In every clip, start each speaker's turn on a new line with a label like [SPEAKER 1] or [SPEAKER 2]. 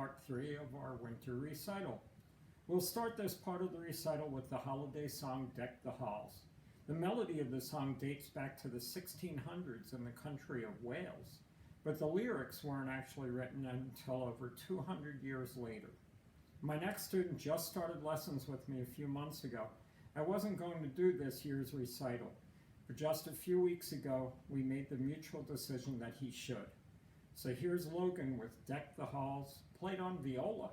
[SPEAKER 1] part 3 of our winter recital. We'll start this part of the recital with the holiday song Deck the Halls. The melody of the song dates back to the 1600s in the country of Wales, but the lyrics weren't actually written until over 200 years later. My next student just started lessons with me a few months ago. I wasn't going to do this year's recital, but just a few weeks ago, we made the mutual decision that he should. So here's Logan with Deck the Halls, played on viola.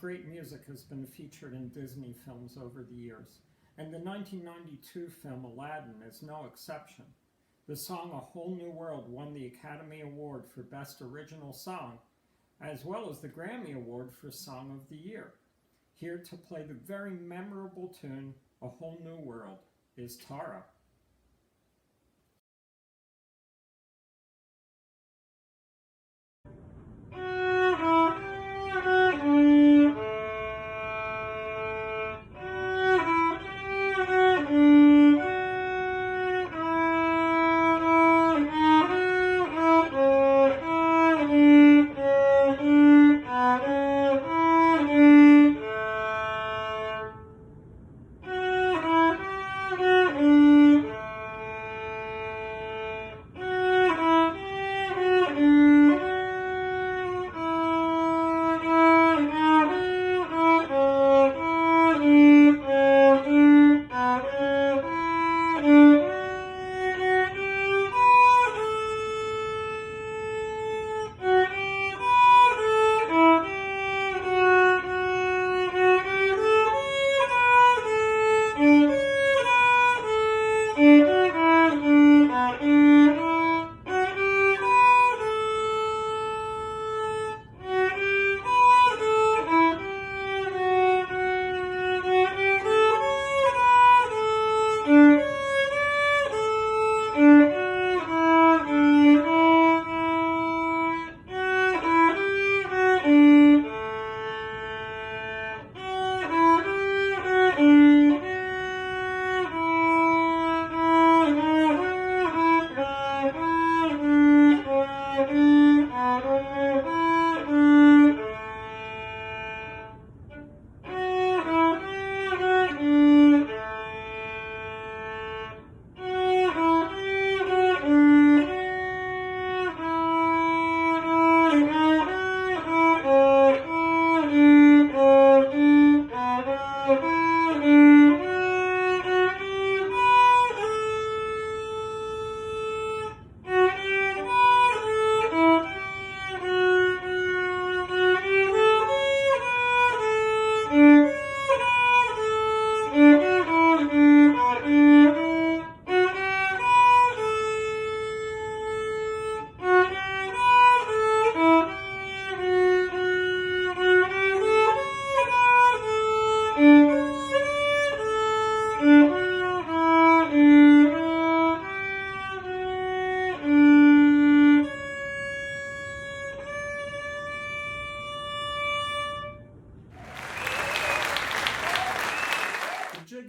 [SPEAKER 1] Great music has been featured in Disney films over the years, and the 1992 film Aladdin is no exception. The song A Whole New World won the Academy Award for Best Original Song, as well as the Grammy Award for Song of the Year. Here to play the very memorable tune, A Whole New World, is Tara.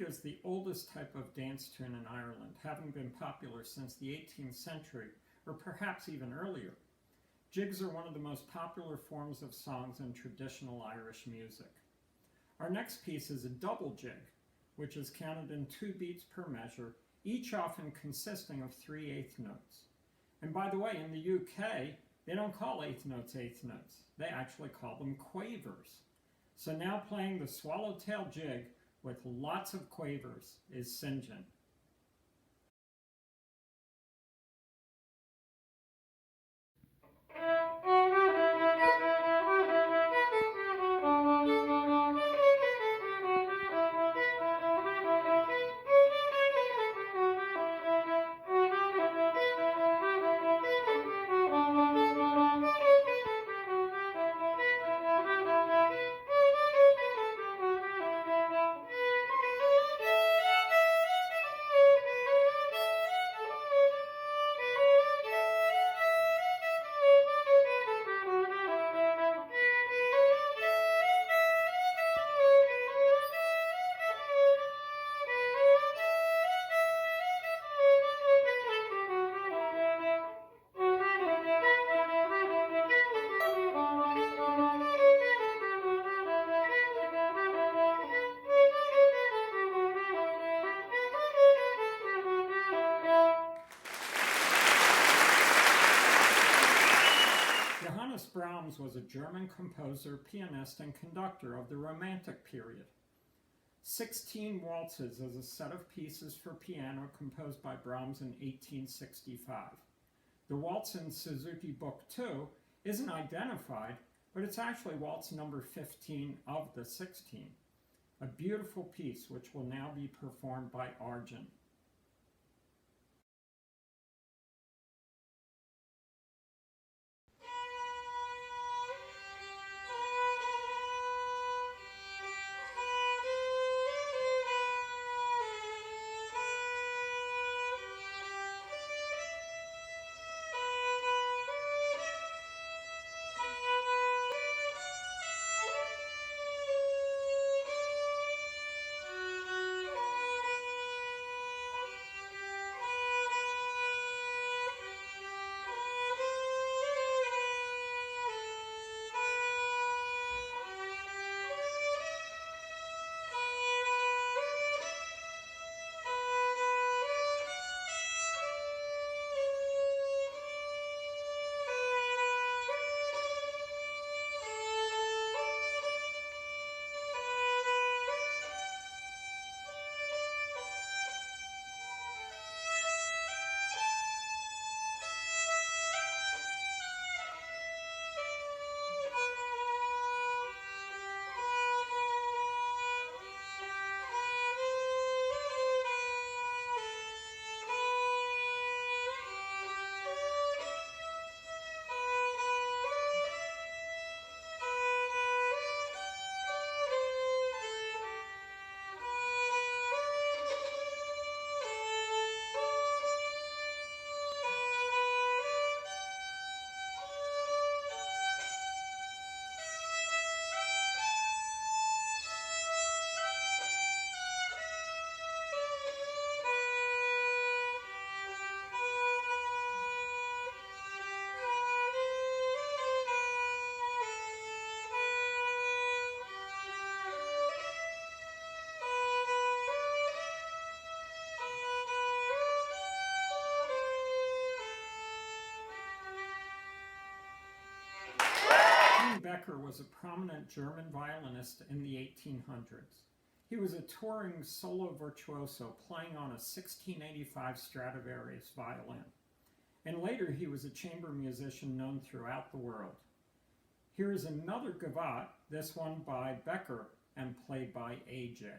[SPEAKER 1] Is the oldest type of dance tune in Ireland, having been popular since the 18th century, or perhaps even earlier. Jigs are one of the most popular forms of songs in traditional Irish music. Our next piece is a double jig. which is counted in 2 beats per measure, each often consisting of 3/8 notes. And by the way, in the UK, they don't call eighth notes eighth notes. They actually call them quavers. So now playing the swallowtail jig with lots of quavers is Sinjin. Brahms was a German composer, pianist, and conductor of the Romantic period. 16 Waltzes is a set of pieces for piano composed by Brahms in 1865. The waltz in Suzuki Book 2 isn't identified, but it's actually waltz number 15 of the 16. A beautiful piece which will now be performed by Arjun. Becker was a prominent German violinist in the 1800s. He was a touring solo virtuoso playing on a 1685 Stradivarius violin. And later he was a chamber musician known throughout the world. Here is another gavotte, this one by Becker and played by AJ.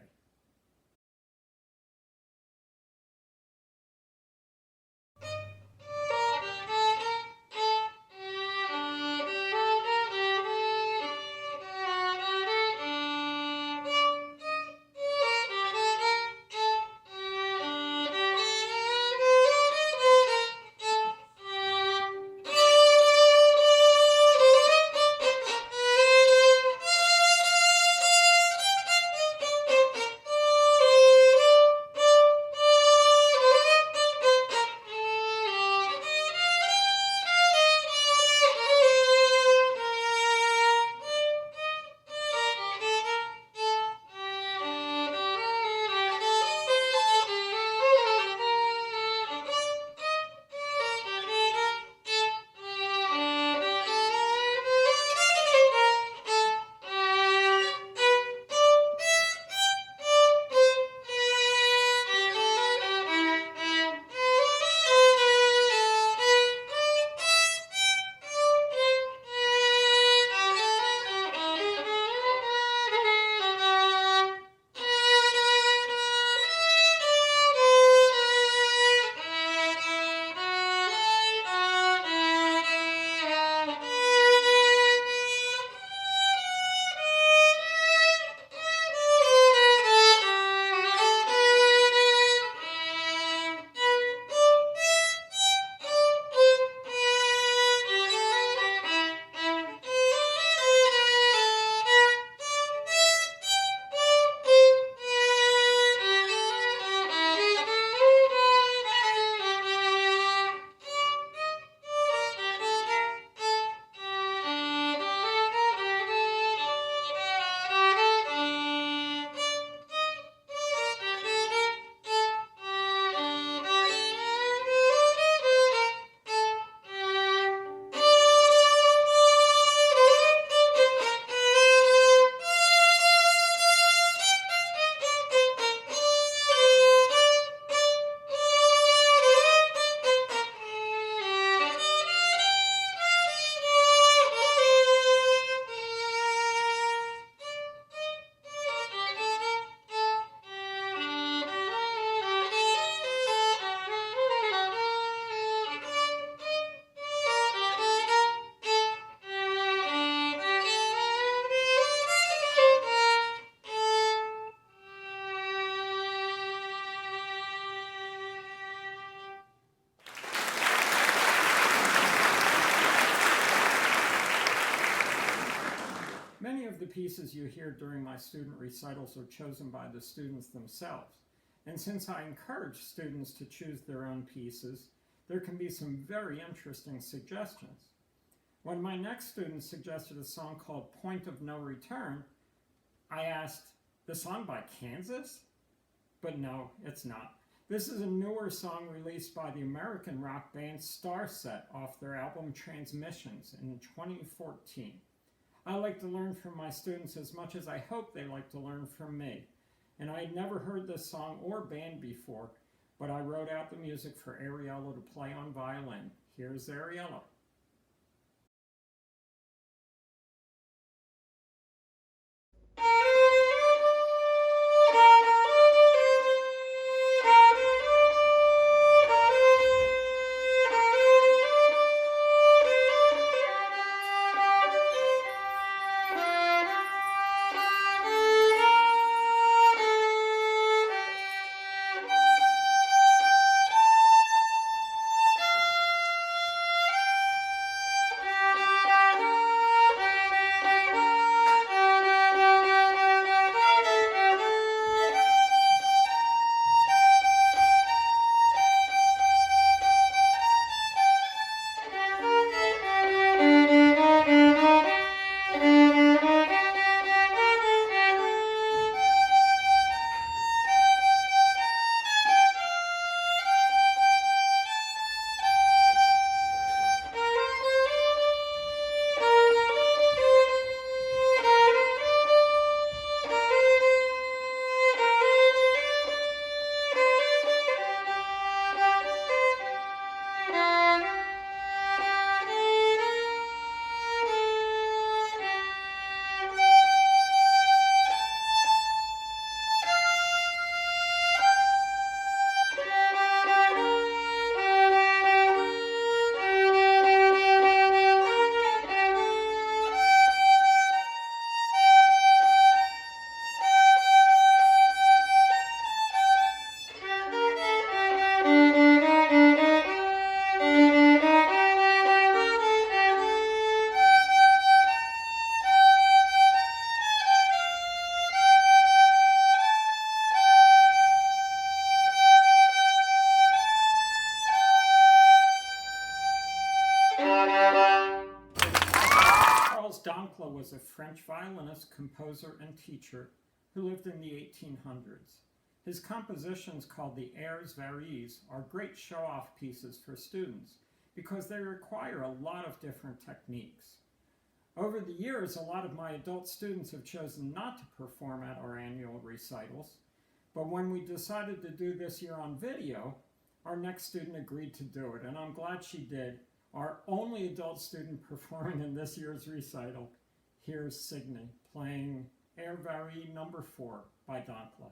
[SPEAKER 1] the pieces you hear during my student recitals are chosen by the students themselves. And since I encourage students to choose their own pieces, there can be some very interesting suggestions. When my next student suggested a song called Point of No Return, I asked, "The song by Kansas?" But no, it's not. This is a newer song released by the American rock band Starset off their album Transmissions in 2014. I like to learn from my students as much as I hope they like to learn from me. And I had never heard this song or band before, but I wrote out the music for Ariela to play on violin. Here's Ariela. Was a French violinist, composer, and teacher who lived in the 1800s. His compositions, called the Airs Variés, are great show-off pieces for students because they require a lot of different techniques. Over the years, a lot of my adult students have chosen not to perform at our annual recitals, but when we decided to do this year on video, our next student agreed to do it, and I'm glad she did. Our only adult student performing in this year's recital. Here's Signe playing Air Varie No. 4 by Dankla.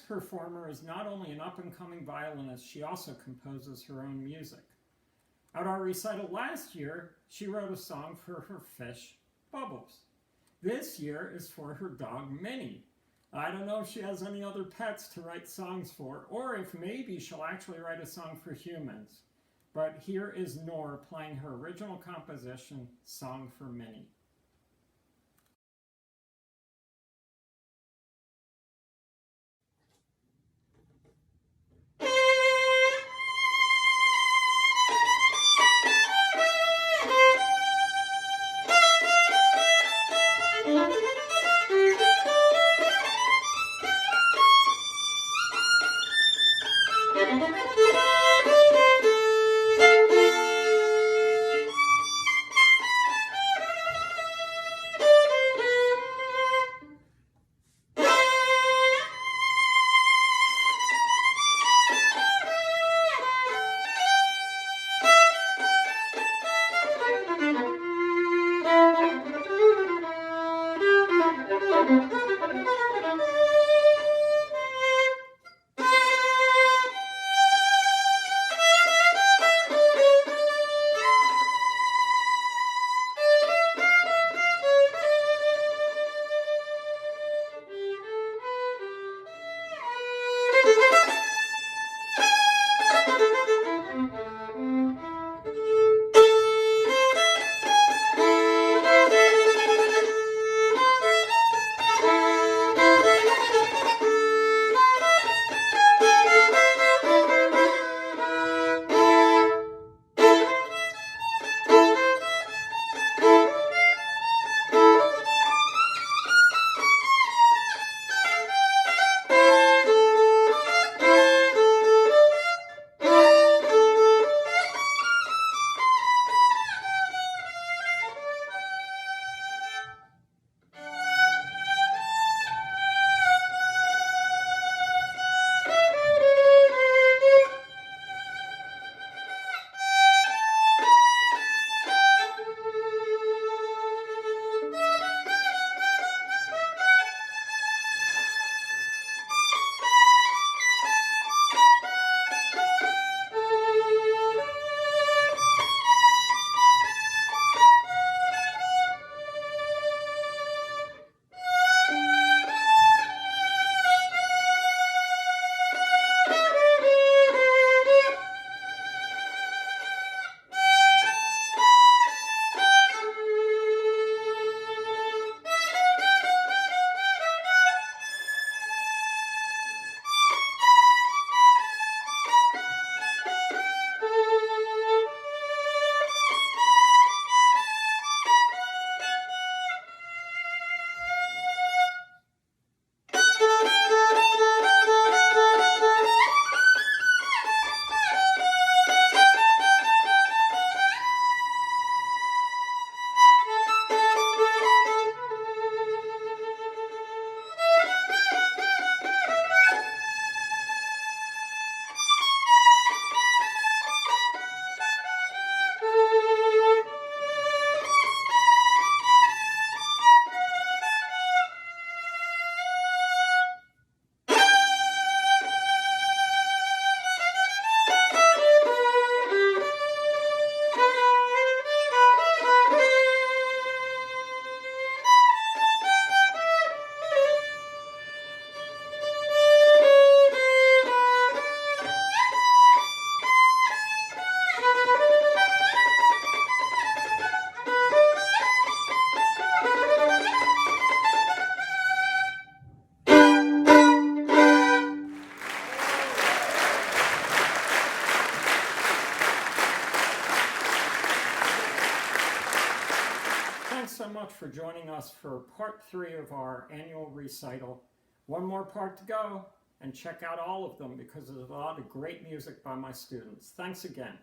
[SPEAKER 1] performer is not only an up-and-coming violinist, she also composes her own music. At our recital last year, she wrote a song for her fish, Bubbles. This year is for her dog, Minnie. I don't know if she has any other pets to write songs for, or if maybe she'll actually write a song for humans. But here is Nour playing her original composition, Song for Minnie. so much for joining us for part 3 of our annual recital. One more part to go, and check out all of them because there's a lot of great music by my students. Thanks again.